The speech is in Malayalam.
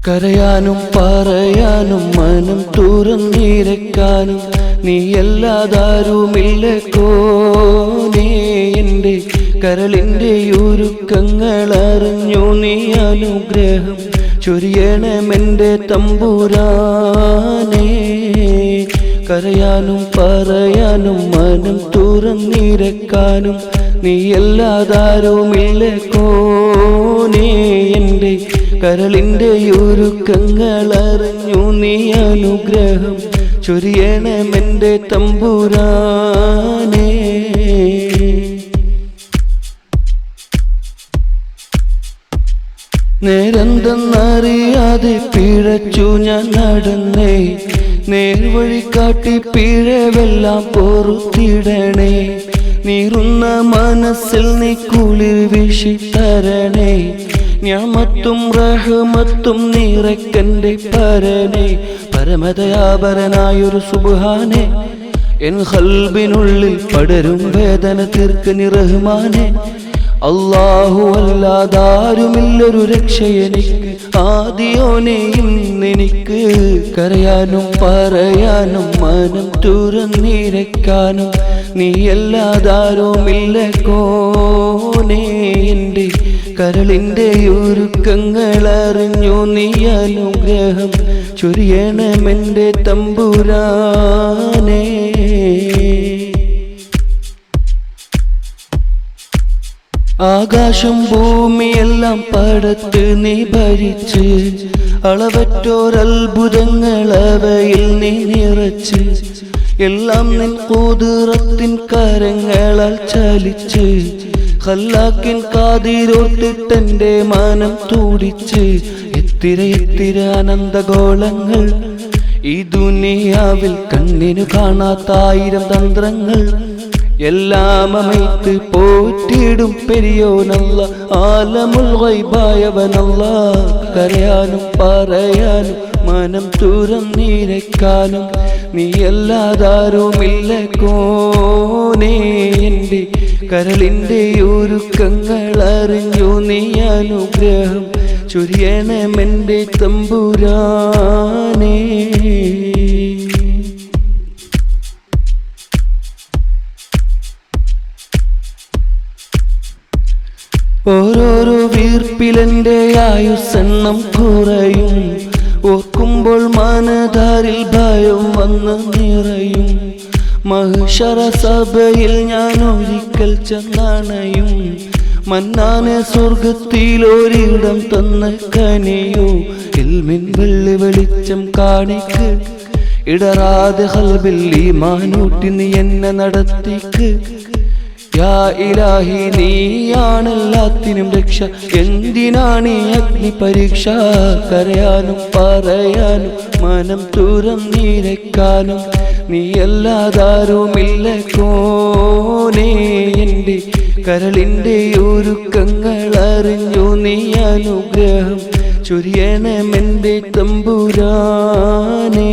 കരയാനും പറയാനും മനം തുറന്നിരക്കാനും നീയല്ലാതാരുമില്ല കോനേ. എൻ്റെ കരളിൻ്റെ ഒരുക്കങ്ങൾ അറിഞ്ഞു നീ അനുഗ്രഹം ചൊരിയണമെൻ്റെ തമ്പുരാനേ. കരയാനും പറയാനും മനം തുറന്നിരക്കാനും നീയല്ലാതാരുമില്ല കോനേ. എൻ്റെ കരളിൻ്റെ ഒരുക്കങ്ങൾ അറിഞ്ഞു നീ അനുഗ്രഹം ചൊരിയണമെൻ്റെ തമ്പുരാനേ. നേരെന്തെന്നറിയാതെ പിഴച്ചു ഞാൻ നടന്നേ. നേർവഴി കാട്ടി പിഴവെല്ലാം പൊറുത്തിടണേ. നീറുന്ന മനസ്സിൽ നീ കുളിർ വീശി തരണേ. നിഅമത്തും റഹ്മത്തും നിറയ്ക്കൻ്റെ പരനേ. പരമദയാപരനായൊരു സുബ്ഹാനേ. എൻ ഖൽബിനുള്ളിൽ പടരും വേദന തീർക്കനി റഹ്മാനേ. അല്ലാഹു അല്ലാതാരുമില്ലൊരു രക്ഷയെനിക്ക്, ആദിയോനെ ഇന്നെനിക്ക്. കരയാനും പറയാനും മനം തുറന്നിരക്കാനും നീയല്ലാതാരുമില്ല കോനേ. എൻ്റെ കരളിൻ്റെ ഒരുക്കങ്ങൾ അറിഞ്ഞു നീ അനുഗ്രഹം ചൊരിയണമെൻ്റെ തമ്പുരാനേ. ആകാശം ഭൂമിയെല്ലാം പടത്ത് നീ ഭരിച്ച്, അളവറ്റോരത്ഭുതങ്ങൾ അവയിൽ നീ നിറച്ച്, എല്ലാം നിൻ ഖുദ്റത്തിൻ കരങ്ങളാൽ ചലിച്ച്, ഖല്ലാക്കിൻ ഖാദിരോർത്തിട്ടെൻ്റെ മനം തുടിച്ച്. എത്തിര അനന്തഗോളങ്ങൾ ഈ ദുനിയാവിൽ കണ്ണിനു കാണാത്തായിരം തന്ത്രങ്ങൾ, എല്ലാം അമൈത്ത് പോറ്റിടും പെരിയോനല്ല, ആലമുൽ ഗൈബായവനല്ല. കരയാനും പറയാനും മനം തുറന്നിരക്കാനും നീയല്ലാതാരുമില്ല കോനേ. എൻ്റെ കരളിൻ്റെ ഒരുക്കങ്ങൾ അറിഞ്ഞു നീ അനുഗ്രഹം ചൊരിയണമെൻ്റെ തമ്പുരാനേ. ഓരോരോ വീർപ്പിലെൻ്റെ ആയുസ്സെണ്ണം കുറയും. ഓർക്കുമ്പോൾ മനതാരിൽ ഭയം വന്ന് നിറയും. മഹ്ശറ സഭയിൽ ഞാൻ ഒരിക്കൽ ചെന്നണയും. മന്നാനെ സ്വർഗത്തിലൊരിടം തന്ന കനിയോ. ഇൽമിൻ വെള്ളി വെളിച്ചം കാണിക്ക്, ഇടറാതെ ഖൽബിൽ ഈമാനൂട്ടി നീ എന്നെ നടത്തിക്ക്. യാ ഇലാഹി നീയാണെല്ലാത്തിനും രക്ഷ, എന്തിനാണീ അഗ്നി പരീക്ഷ. കരയാനും പറയാനും മനം തുറന്നിരക്കാനും നീയല്ലാതാരുമില്ല കോനേ. എൻ്റെ കരളിൻ്റെ ഒരുക്കങ്ങൾ അറിഞ്ഞു നീ അനുഗ്രഹം ചൊരിയണമെൻ്റെ തമ്പുരാനേ.